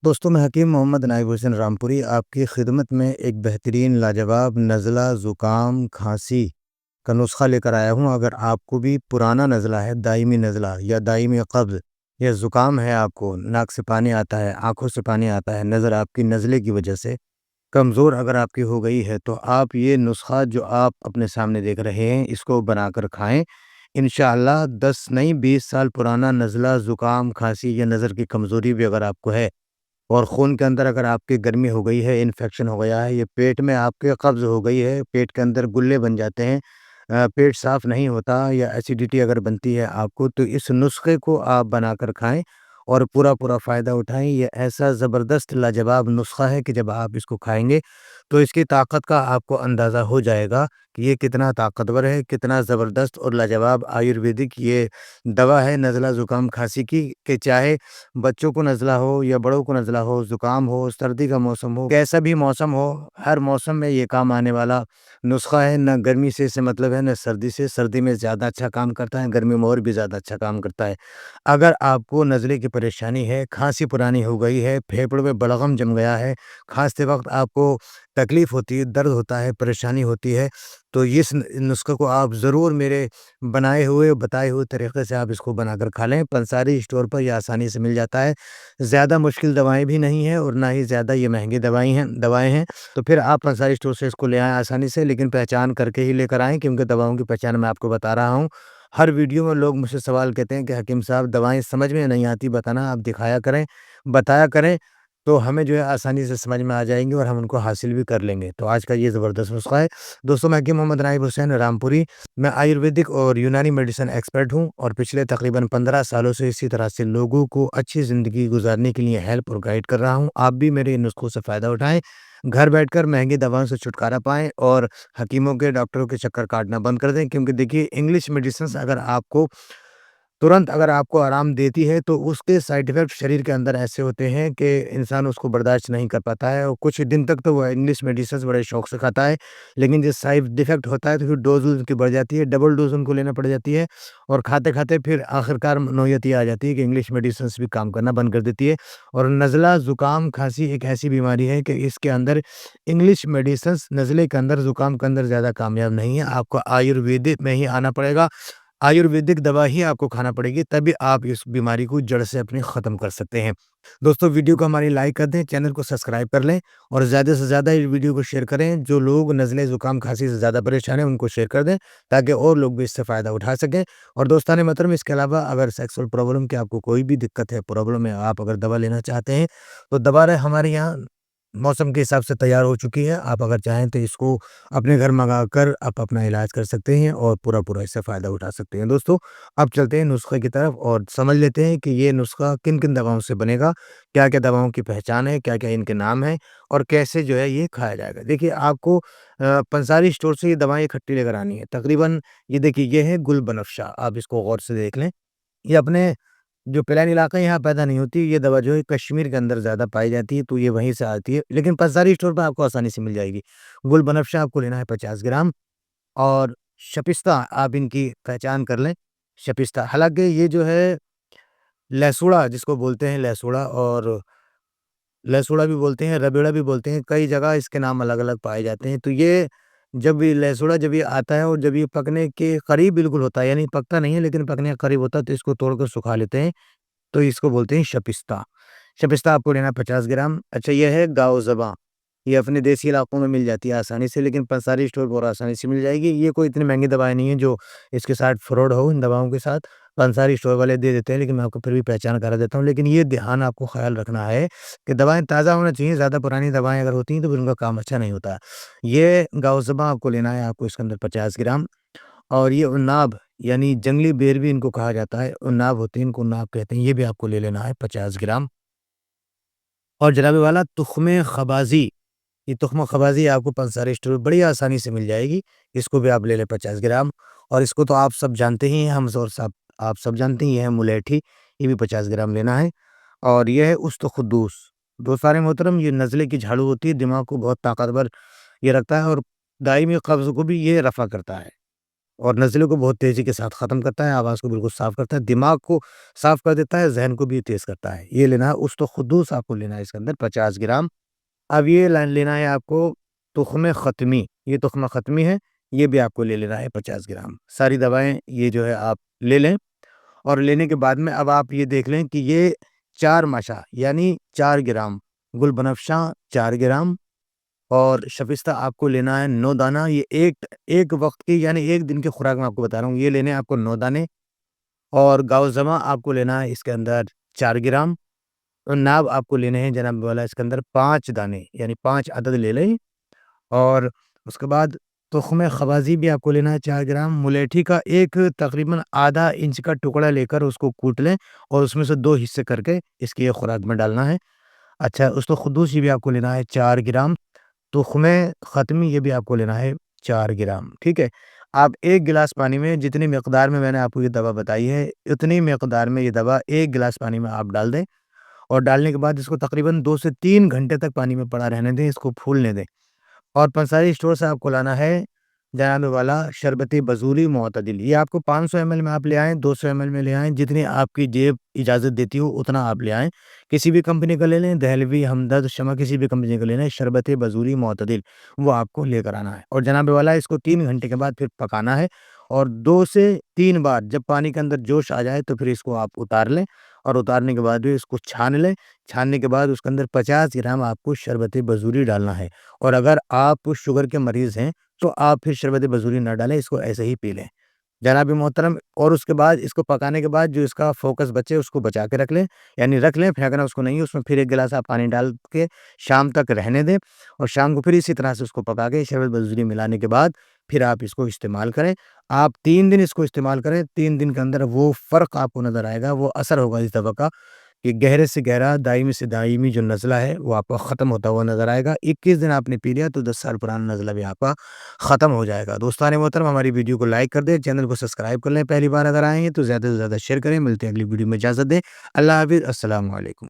दोस्तों, मैं हकीम मोहम्मद नाइब हुसैन रामपुरी आपकी खिदमत में एक बेहतरीन लाजवाब नज़ला, ज़ुकाम, खांसी का नुस्खा लेकर आया हूँ। अगर आपको भी पुराना नज़ला है, दायमी नज़ला या दायमी कब्ज़ या ज़ुकाम है, आपको नाक से पानी आता है, आँखों से पानी आता है, नज़र आपकी नज़ले की वजह से कमज़ोर अगर आपकी हो गई है, तो आप ये नुस्खा जो आप अपने सामने देख रहे हैं, इसको बनाकर खाएँ। इंशाअल्लाह 10 नहीं 20 साल पुराना नज़ला, ज़ुकाम, खांसी या नज़र की कमज़ोरी भी अगर आपको है और खून के अंदर अगर आपकी गर्मी हो गई है, इन्फेक्शन हो गया है, ये पेट में आपके कब्ज़ हो गई है, पेट के अंदर गुल्ले बन जाते हैं, पेट साफ़ नहीं होता या एसिडिटी अगर बनती है आपको, तो इस नुस्खे को आप बनाकर खाएँ और पूरा-पूरा फ़ायदा उठाएँ। ये ऐसा ज़बरदस्त लाजवाब नुस्खा है कि जब आप इसको खाएँगे, तो इसकी ताकत का आपको अंदाज़ा हो जाएगा कि ये कितना ताकतवर है, कितना ज़बरदस्त और लाजवाब आयुर्वेदिक ये दवा है नज़ला, ज़ुकाम, खाँसी की, कि चाहे बच्चों को नज़ला हो या बड़ों को नज़ला हो, ज़ुकाम हो, सर्दी का मौसम हो, कैसा भी मौसम हो, हर मौसम में ये काम आने वाला नुस्खा है। ना गर्मी से इससे मतलब है, ना सर्दी से। सर्दी में ज़्यादा अच्छा काम करता है, गर्मी में और भी ज़्यादा अच्छा काम करता है। अगर आपको नज़ले की परेशानी है, खाँसी पुरानी हो गई है, फेफड़ों में बलगम जम गया है, खाँसते वक़्त आपको तकलीफ़ होती है, दर्द होता है, परेशानी होती है, तो इस नुस्खे को आप ज़रूर मेरे बनाए हुए, बताए हुए तरीक़े से आप इसको बनाकर खा लें। पंसारी स्टोर पर ये आसानी से मिल जाता है। ज़्यादा मुश्किल दवाएँ भी नहीं हैं और ना ही ज़्यादा ये महँगी दवाएँ हैं। तो फिर आप पंसारी स्टोर से इसको ले आएँ आसानी से, लेकिन पहचान करके ही लेकर आएँ, क्योंकि दवाओं की पहचान मैं आपको बता रहा हूँ। हर वीडियो में लोग मुझसे सवाल कहते हैं कि हकीम साहब, दवाएँ समझ में नहीं आती, बताना, आप दिखाया करें, बताया करें, तो हमें जो है आसानी से समझ में आ जाएँगी और हम उनको हासिल भी कर लेंगे। तो आज का ये ज़बरदस्त नुस्खा है। दोस्तों, मैं हकीम मोहम्मद नाइब हुसैन रामपुरी, मैं आयुर्वेदिक और यूनानी मेडिसिन एक्सपर्ट हूँ और पिछले तकरीबन 15 सालों से इसी तरह से लोगों को अच्छी ज़िंदगी गुज़ारने के लिए हेल्प और गाइड कर रहा हूँ। आप भी मेरे इन नुस्खों से फ़ायदा उठाएँ, घर बैठकर महँगी दवाओं से छुटकारा पाएँ और हकीमों के, डॉक्टरों के चक्कर काटना बंद कर दें, क्योंकि देखिए, इंग्लिश मेडिसिन्स अगर आपको तुरंत अगर आपको आराम देती है, तो उसके साइड इफ़ेक्ट शरीर के अंदर ऐसे होते हैं कि इंसान उसको बर्दाश्त नहीं कर पाता है और कुछ दिन तक तो वो इंग्लिश मेडिसिन्स बड़े शौक से खाता है। लेकिन जब साइड इफ़ेक्ट होता है, तो फिर डोज़ उनकी बढ़ जाती है, डबल डोज़ उनको लेना पड़ जाती है और खाते-खाते फिर आखिरकार नौयत ये आ जाती है कि इंग्लिश मेडिसिन्स भी काम करना बंद कर देती है। और नज़ला, ज़ुकाम, खाँसी एक ऐसी बीमारी है कि इसके अंदर इंग्लिश मेडिसिन्स नज़ले के अंदर, ज़ुकाम के अंदर ज़्यादा कामयाब नहीं है। आपको आयुर्वेदिक में ही आना पड़ेगा। आयुर्वेदिक दवा ही आपको खाना पड़ेगी, तभी आप इस बीमारी को जड़ से अपनी ख़त्म कर सकते हैं। दोस्तों, वीडियो को हमारी लाइक कर दें, चैनल को सब्सक्राइब कर लें और ज़्यादा से ज़्यादा इस वीडियो को शेयर करें। जो लोग नज़ले, ज़ुकाम, खाँसी से ज़्यादा परेशान हैं, उनको शेयर कर दें, ताकि और लोग भी इससे फ़ायदा उठा सकें। और दोस्तान मोहतरम, इसके अलावा अगर सेक्सुअल प्रॉब्लम की आपको कोई भी दिक्कत है, प्रॉब्लम है, आप अगर दवा लेना चाहते हैं, तो दवा हमारे यहाँ मौसम के हिसाब से तैयार हो चुकी है। आप अगर चाहें तो इसको अपने घर मँगाकर आप अपना इलाज कर सकते हैं और पूरा-पूरा इससे फ़ायदा उठा सकते हैं। दोस्तों, अब चलते हैं नुस्खे की तरफ और समझ लेते हैं कि ये नुस्खा किन-किन दवाओं से बनेगा, क्या-क्या दवाओं की पहचान है, क्या-क्या इनके नाम हैं और कैसे जो है ये खाया जाएगा। देखिए, आपको पंसारी स्टोर से ये दवाएँ इकट्ठी लेकर आनी है। तकरीबन ये देखिए, ये है गुल बनफ़शा, आप इसको गौर से देख लें। ये अपने जो प्लेन इलाका है, यहाँ पैदा नहीं होती, ये दवा जो है कश्मीर के अंदर ज़्यादा पाई जाती है, तो ये वहीं से आती है, लेकिन पंसारी स्टोर पे आपको आसानी से मिल जाएगी। गुल बनफ़शा आपको लेना है 50 ग्राम और शपिस्ता आप इनकी पहचान कर लें, शपिस्ता। हालाँकि ये जो है लहसुड़ा जिसको बोलते हैं, लहसुड़ा और लहसुड़ा भी बोलते हैं, रबेड़ा भी बोलते हैं, कई जगह इसके नाम अलग-अलग पाए जाते हैं। तो ये जब ये लहसुड़ा जब ये आता है और जब ये पकने के करीब बिल्कुल होता है, यानी पकता नहीं है लेकिन पकने के करीब होता है, तो इसको तोड़कर सुखा लेते हैं। तो इसको बोलते हैं शपिस्ता। शपिस्ता आपको लेना है 50 ग्राम। अच्छा, ये है गाओ ज़बां, ये अपने देसी इलाकों में मिल जाती है आसानी से, लेकिन पंसारी स्टोर पर और आसानी से मिल जाएगी। ये कोई इतनी महँगी दवाएँ नहीं है जो इसके साथ फ्रॉड हो इन दवाओं के साथ। पंसारी स्टोर वाले दे देते हैं, लेकिन मैं आपको फिर भी पहचान करा देता हूँ। लेकिन ये ध्यान आपको ख़याल रखना है कि दवाएँ ताज़ा होना चाहिए, ज़्यादा पुरानी दवाएँ अगर होती हैं तो फिर उनका काम अच्छा नहीं होता। ये गाओ ज़बां आपको लेना है, आपको इसके अंदर 50 ग्राम। और ये उन्नाब यानी जंगली बेर भी इनको कहा जाता है, उन्नाब होते हैं, इनको उन्नाब कहते हैं, ये भी आपको ले लेना है 50 ग्राम। और जनाब वाला तुख़्म ख़बाज़ी, ये तुख़्म ख़बाज़ी आपको पंसारी स्टोर में बड़ी आसानी से मिल जाएगी, इसको भी आप ले लें 50 ग्राम। और इसको तो आप सब जानते ही हैं, हम और सब आप सब जानते ही हैं, मुलेठी, ये भी 50 ग्राम लेना है। और ये है उस्त खुद्दूस, दोस्तान मोहतरम, ये नज़ले की झाड़ू होती है, दिमाग को बहुत ताकतवर ये रखता है और दायमी कब्ज़ को भी ये रफ़ा करता है। और नज़ले को बहुत तेज़ी के साथ ख़त्म करता है, आवाज़ को बिल्कुल साफ़ करता है, दिमाग को साफ़ कर देता है, ज़हन को भी तेज़ करता है। ये लेना है उस्तख़ुद्दूस आपको लेना है इसके अंदर 50 ग्राम। अब ये लाइन लेना है आपको तुख़्म ख़त्मी, ये तुख़्म ख़त्मी है, ये भी आपको ले लेना है 50 ग्राम। सारी दवाएँ ये जो है आप ले लें और लेने के बाद में अब आप ये देख लें कि ये 4 माशा यानी 4 ग्राम, गुलबनफ़शा 4 ग्राम और शफ़िस्ता आपको लेना है 9 दाना। ये एक वक़्त की यानी 1 दिन की खुराक मैं आपको बता रहा हूँ, ये लेने हैं आपको 9 दाने और गाओ-ज़मा आपको लेना है इसके अंदर 4 ग्राम और नाब आपको लेने हैं जनाब वाला इसके अंदर 5 दाने यानी 5 अदद ले लें और उसके बाद तुख़्म ख़वाज़ी भी आपको लेना है 4 ग्राम, मुलेठी का एक तकरीबन आधा इंच का टुकड़ा लेकर उसको कूट लें और उसमें से 2 हिस्से करके इसकी ये खुराक में डालना है। अच्छा, उस्तख़ुद्दूस ये भी आपको लेना है 4 ग्राम, तुख़्म ख़त्मी ये भी आपको लेना है 4 ग्राम, ठीक है? आप 1 गिलास पानी में जितनी मिक़दार में मैंने आपको ये दवा बताई है, उतनी मिक़दार में ये दवा 1 गिलास पानी में आप डाल दें और डालने के बाद इसको तकरीबन 2 से 3 घंटे तक पानी में पड़ा रहने दें, इसको फूलने दें। और पंसारी स्टोर से आपको लाना है जनाब वाला शरबती बज़ूरी मुअतदिल। ये आपको 500 एमएल में आप ले आएँ, 200 एमएल में ले आएँ, जितनी आपकी जेब इजाज़त देती हो उतना आप ले आएँ। किसी भी कंपनी का ले लें, दहलवी, हमदर्द, शमा किसी भी कंपनी का ले लें, शरबती बज़ूरी मुअतदिल वो आपको लेकर आना है। और जनाब वाला इसको 3 घंटे के बाद फिर पकाना है और 2 से 3 बार जब पानी के अंदर जोश आ जाए तो फिर इसको आप उतार लें और उतारने के बाद भी इसको छान लें। छानने के बाद उसके अंदर 50 ग्राम आपको शरबत बज़ूरी डालना है और अगर आप शुगर के मरीज़ हैं, तो आप फिर शरबत बज़ूरी ना डालें, इसको ऐसे ही पी लें। जनाब मोहतरम और उसके बाद इसको पकाने के बाद जो इसका फ़ोकस बचे उसको बचा के रख लें, यानी रख लें, फेंकना उसको नहीं है, उसमें फिर 1 गिलास आप पानी डाल के शाम तक रहने दें और शाम को फिर इसी तरह से उसको पका के शरबत बज़ूरी मिलाने के बाद फिर आप इसको इस्तेमाल करें। आप 3 दिन इसको इस्तेमाल करें, 3 दिन के अंदर वो फ़र्क आपको नज़र आएगा, वो असर होगा इस दवा का कि गहरे से गहरा, दायमी से दायमी जो नज़ला है, वो आपका ख़त्म होता हुआ नज़र आएगा। 21 दिन आपने पी लिया तो 10 साल पुराना नज़ला भी आपका ख़त्म हो जाएगा। दोस्तान मोहतरम हमारी वीडियो को लाइक कर दें, चैनल को सब्सक्राइब कर लें, पहली बार अगर आए हैं तो ज़्यादा से ज़्यादा शेयर करें। मिलते हैं अगली वीडियो में, इजाज़त दें। अल्लाह हाफ़िज़, अस्सलामु अलैकुम।